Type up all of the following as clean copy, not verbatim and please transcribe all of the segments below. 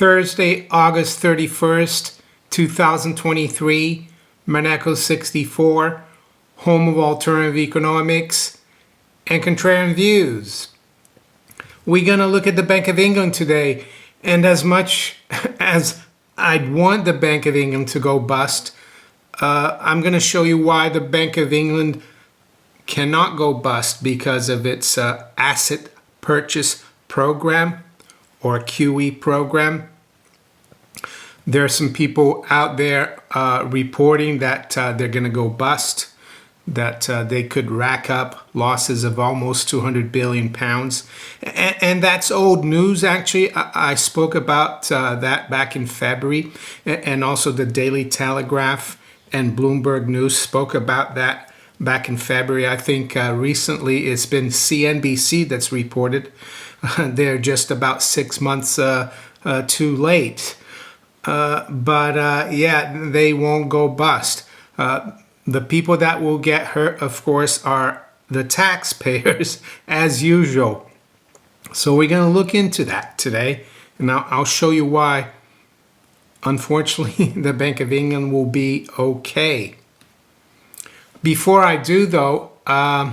Thursday, August 31st, 2023, Monaco 64, home of alternative economics and contrarian views. We're going to look at the Bank of England today, and as much as I'd want the Bank of England to go bust, I'm going to show you why the Bank of England cannot go bust because of its asset purchase program or QE program. There are some people out there reporting that they're going to go bust, that they could rack up losses of almost 200 billion pounds. And that's old news, actually. I spoke about that back in February, and also the Daily Telegraph and Bloomberg News spoke about that back in February. I think recently it's been CNBC that's reported. They're just about 6 months too late. Yeah, they won't go bust. The people that will get hurt, of course, are the taxpayers, as usual. So we're going to look into that today, and I'll show you why, unfortunately, the Bank of England will be okay. Before I do, though, I'd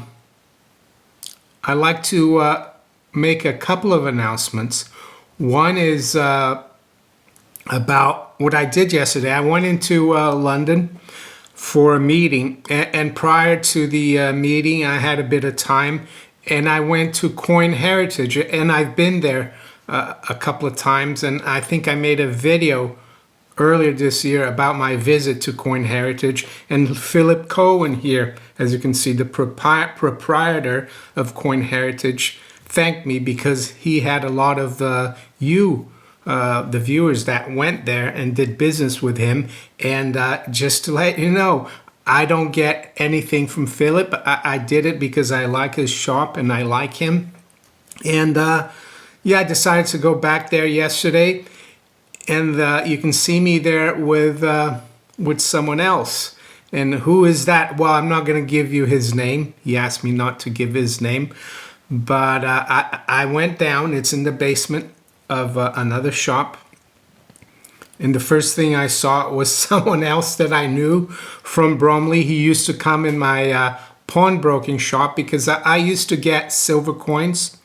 like to make a couple of announcements. One is about what I did yesterday. I went into London for a meeting, and prior to the meeting, I had a bit of time, and I went to Coin Heritage, and I've been there a couple of times, and I think I made a video earlier this year about my visit to Coin Heritage, and Philip Cohen here, as you can see, the proprietor of Coin Heritage, thanked me because he had a lot of the viewers that went there and did business with him. And just to let you know, I don't get anything from Philip. I did it because I like his shop and I like him. And yeah, I decided to go back there yesterday, and you can see me there with someone else. And who is that? Well, I'm not going to give you his name. He asked me not to give his name. But I went down. It's in the basement of another shop. And the first thing I saw was someone else that I knew from Bromley. He used to come in my pawnbroking shop because I used to get silver coins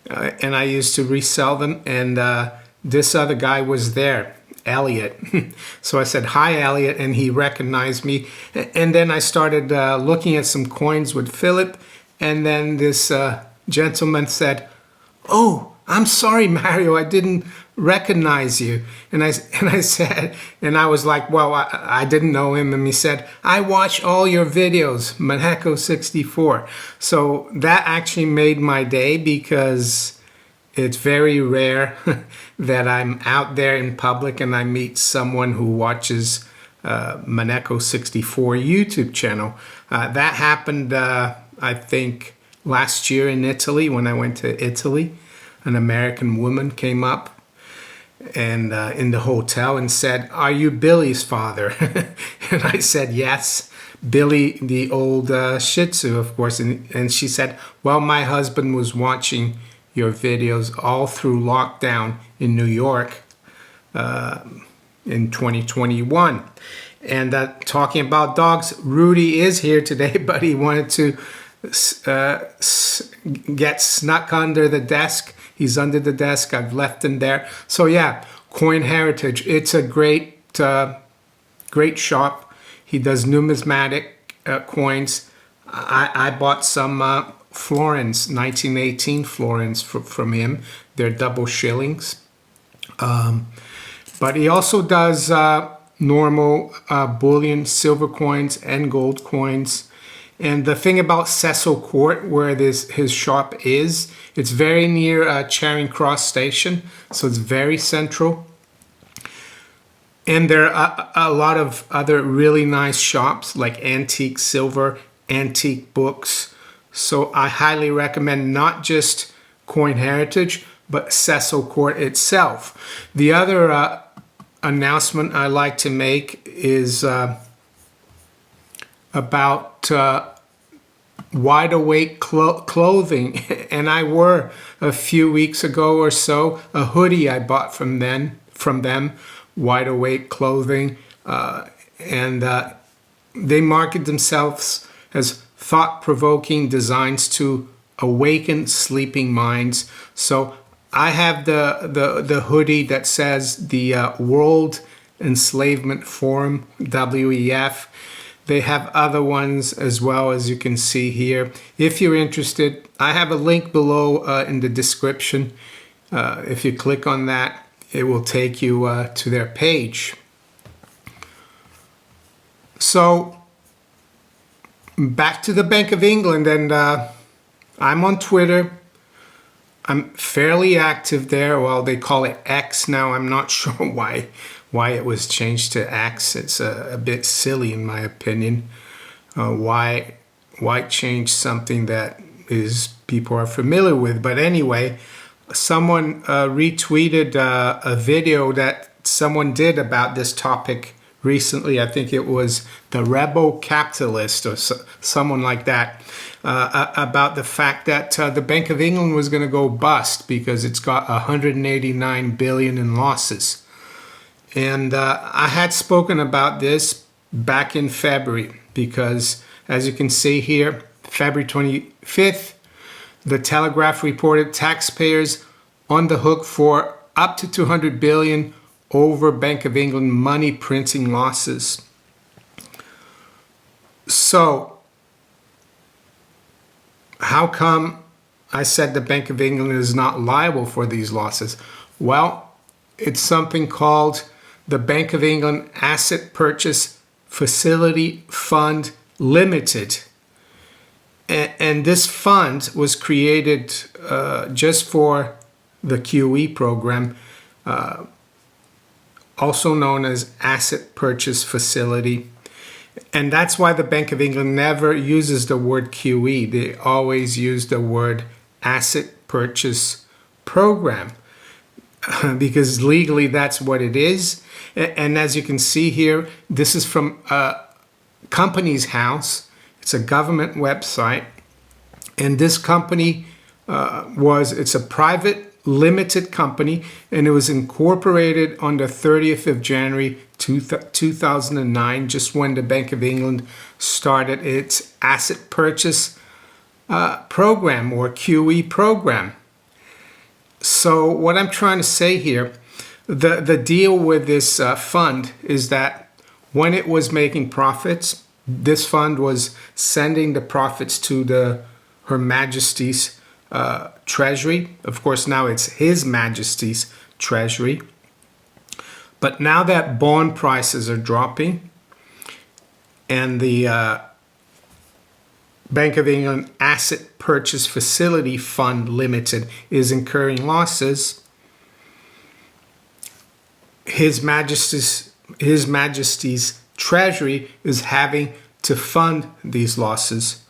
and I used to resell them. And this other guy was there, Elliot. So I said, "Hi, Elliot," and he recognized me. And then I started looking at some coins with Philip. And then this gentleman said, "Oh, I'm sorry, Mario, I didn't recognize you." And I said, and I was like, well, I didn't know him. And he said, "I watch all your videos, Monaco 64. So that actually made my day, because it's very rare that I'm out there in public and I meet someone who watches Monaco 64 YouTube channel. That happened, I think, last year in Italy. When I went to Italy, an American woman came up and in the hotel and said, "Are you Billy's father?" And I said, "Yes." Billy, the old Shih Tzu, of course. And she said, "Well, my husband was watching your videos all through lockdown in New York in 2021. And talking about dogs, Rudy is here today, but he wanted to get snuck under the desk. He's under the desk. I've left him there. So yeah, Coin Heritage. It's a great shop. He does numismatic coins. I bought some florins, 1918 florins from him. They're double shillings. But he also does normal bullion, silver coins, and gold coins. And the thing about Cecil Court, where his shop is, it's very near Charing Cross Station, so it's very central. And there are a lot of other really nice shops like antique silver, antique books. So I highly recommend not just Coin Heritage, but Cecil Court itself. The other announcement I like to make is about Wide Awake clothing, and I wore a few weeks ago or so a hoodie I bought from them, Wide Awake clothing, and they market themselves as thought-provoking designs to awaken sleeping minds. So I have the hoodie that says the World Enslavement Forum, WEF. They have other ones as well, as you can see here. If you're interested, I have a link below in the description. If you click on that, it will take you to their page. So back to the Bank of England, and I'm on Twitter. I'm fairly active there. Well, they call it X now. I'm not sure why it was changed to X. It's a bit silly in my opinion. Why change something that people are familiar with? But anyway, someone retweeted a video that someone did about this topic recently. I think it was the Rebel Capitalist or someone like that, about the fact that the Bank of England was going to go bust because it's got 189 billion in losses. And I had spoken about this back in February because, as you can see here, February 25th, the Telegraph reported taxpayers on the hook for up to 200 billion over Bank of England money printing losses. So, how come I said the Bank of England is not liable for these losses? Well, it's something called the Bank of England Asset Purchase Facility Fund Limited. And this fund was created just for the QE program, also known as Asset Purchase Facility. And that's why the Bank of England never uses the word QE. They always use the word Asset Purchase Program, because legally that's what it is. And as you can see here, this is from Companies House. It's a government website. And this company it's a private limited company, and it was incorporated on the 30th of January 2009, just when the Bank of England started its asset purchase program, or QE program. So what I'm trying to say here, the deal with this fund is that when it was making profits, this fund was sending the profits to Her Majesty's Treasury. Of course, now it's His Majesty's Treasury. But now that bond prices are dropping and the Bank of England Asset Purchase Facility Fund Limited is incurring losses, His Majesty's Treasury is having to fund these losses.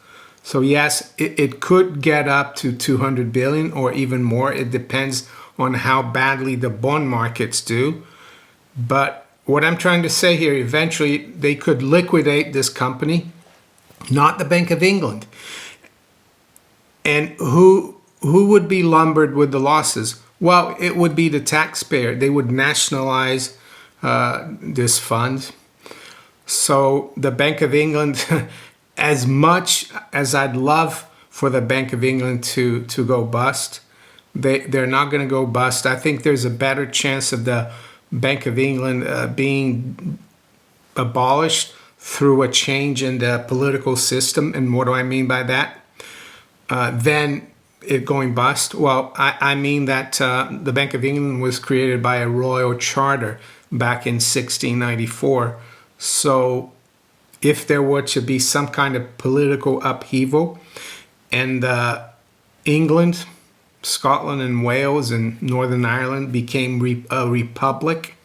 So yes, it could get up to 200 billion or even more. It depends on how badly the bond markets do. But what I'm trying to say here, eventually they could liquidate this company, not the Bank of England. And who would be lumbered with the losses? Well, it would be the taxpayer. They would nationalize this fund. So the Bank of England, as much as I'd love for the Bank of England to go bust, they're not going to go bust. I think there's a better chance of the Bank of England being abolished through a change in the political system. And what do I mean by that? Then it going bust. Well, I mean that the Bank of England was created by a royal charter back in 1694. So if there were to be some kind of political upheaval and England, Scotland and Wales and Northern Ireland became a republic,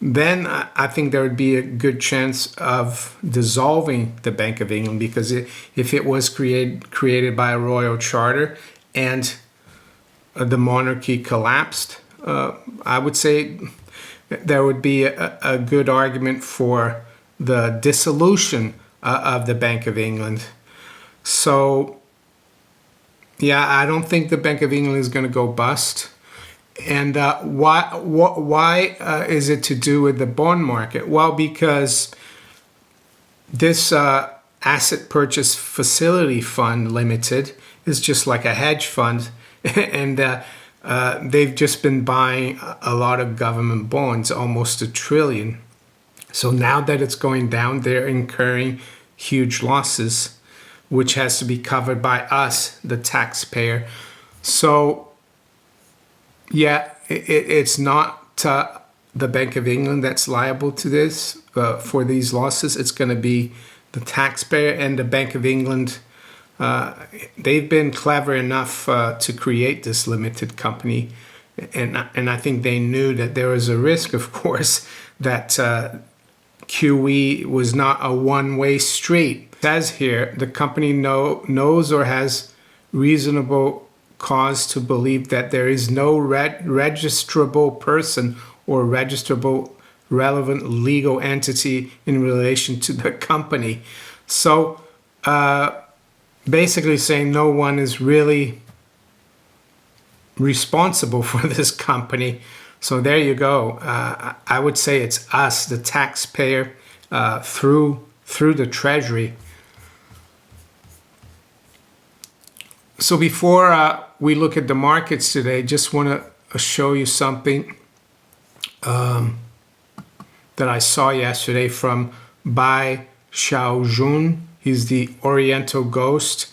then I think there would be a good chance of dissolving the Bank of England, because if it was created by a royal charter and the monarchy collapsed, I would say there would be a good argument for the dissolution of the Bank of England. So, yeah, I don't think the Bank of England is going to go bust. And why is it to do with the bond market? Well, because this Asset Purchase Facility Fund Limited is just like a hedge fund, and they've just been buying a lot of government bonds, almost $1 trillion. So now that it's going down, they're incurring huge losses, which has to be covered by us, the taxpayer. So, yeah, it's not the Bank of England that's liable to this for these losses. It's going to be the taxpayer, and the Bank of England. They've been clever enough to create this limited company, and I think they knew that there was a risk, of course, that QE was not a one-way street. It says here the company knows or has reasonable cause to believe that there is no registrable person or registrable relevant legal entity in relation to the company. So basically saying no one is really responsible for this company. So there you go. I would say it's us, the taxpayer, through the Treasury. So before we look at the markets today, just want to show you something that I saw yesterday from Bai Xiaojun. He's the Oriental Ghost.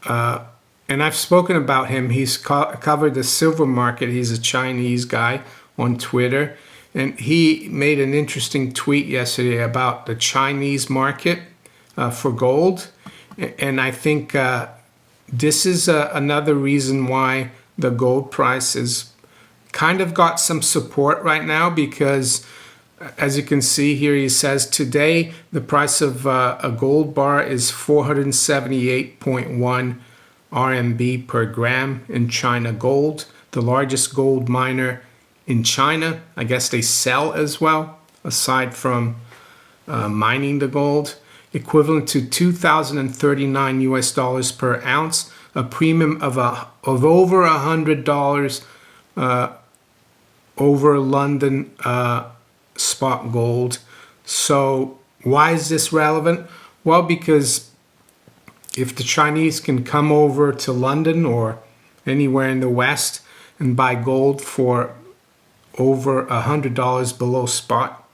And I've spoken about him. He's covered the silver market. He's a Chinese guy on Twitter. And he made an interesting tweet yesterday about the Chinese market for gold. And I think this is another reason why the gold price is kind of got some support right now, because as you can see here, he says today the price of a gold bar is 478.1 RMB per gram in China Gold, the largest gold miner in China. I guess they sell as well, aside from mining the gold, equivalent to 2,039 US dollars per ounce, a premium of over $100 over London spot gold. So why is this relevant? Well, because if the Chinese can come over to London or anywhere in the West and buy gold for over $100 below spot,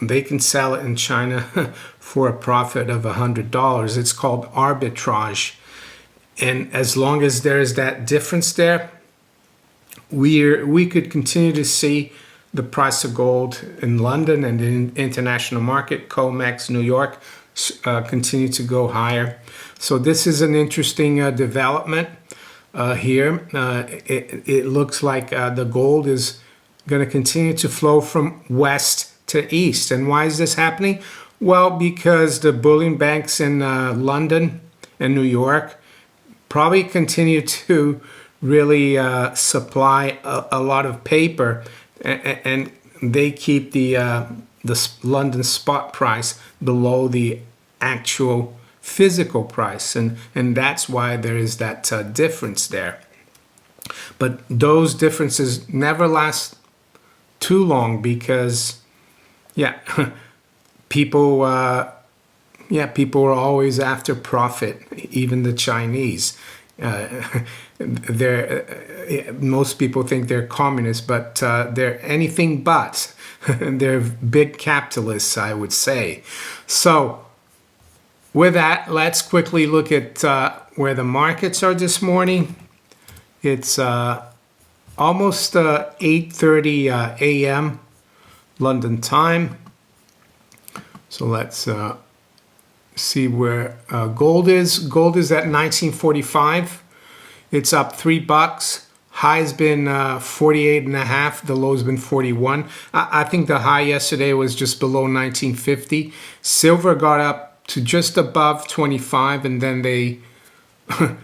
they can sell it in China for a profit of $100. It's called arbitrage. And as long as there's that difference there, we could continue to see the price of gold in London and in international market, COMEX, New York, continue to go higher. So this is an interesting development here. It looks like the gold is going to continue to flow from west to east. And why is this happening? Well, because the bullion banks in London and New York probably continue to really supply a lot of paper, and they keep the London spot price below the actual physical price, and that's why there is that difference there. But those differences never last too long, because people are always after profit, even the Chinese. Most people think they're communists, but they're anything but. They're big capitalists, I would say. So with that, let's quickly look at where the markets are this morning. It's almost 8:30 a.m. London time. So let's see where gold is. Gold is at 1945. It's up $3. High's been 48.5. The low's been 41. I think the high yesterday was just below 1950. Silver got up to just above 25, and then they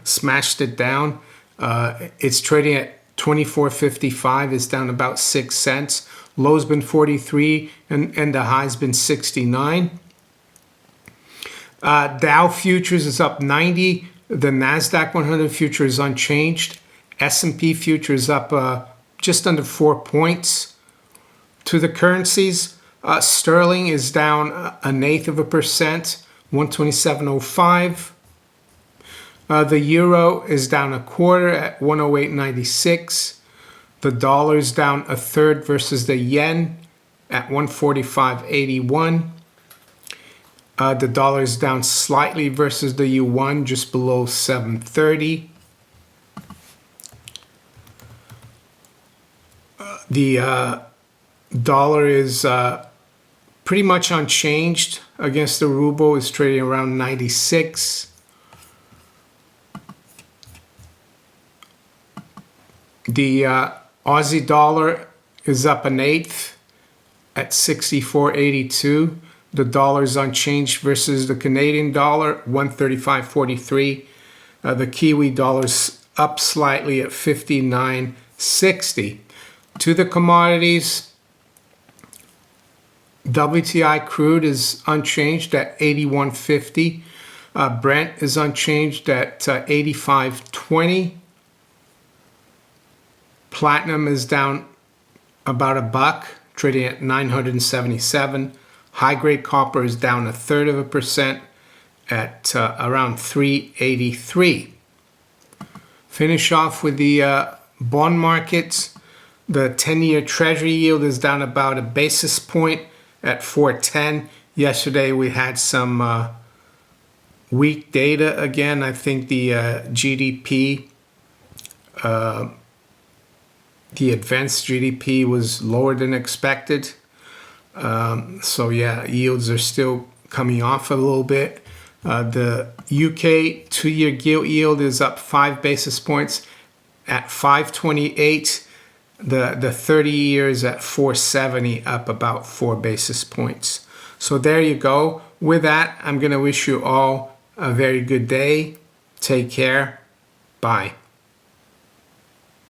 smashed it down. It's trading at 24.55. It's down about 6 cents. Low's been 43, and the high's been 69. Dow futures is up 90. The NASDAQ 100 future is unchanged. S&P future is up just under 4 points. To the currencies, sterling is down 1/8%, 127.05. The euro is down 1/4 at 108.96. The dollar is down 1/3 versus the yen at 145.81. The dollar is down slightly versus the yuan, just below 730. The dollar is pretty much unchanged against the ruble. Is trading around 96. The Aussie dollar is up 1/8 at 64.82. The dollar is unchanged versus the Canadian dollar, 135.43. The Kiwi dollar is up slightly at 59.60. To the commodities, WTI crude is unchanged at 81.50. Brent is unchanged at 85.20. Platinum is down about $1, trading at 977. High-grade copper is down 1/3% at around 383. Finish off with the bond markets. The 10-year Treasury yield is down about a basis point at 4.10. Yesterday we had some weak data again. I think the GDP, the advanced GDP was lower than expected. So yeah, yields are still coming off a little bit. The UK 2-year gilt yield is up 5 basis points at 5.28. The 30 years at 4.70, up about 4 basis points. So there you go. With that, I'm going to wish you all a very good day. Take care. Bye.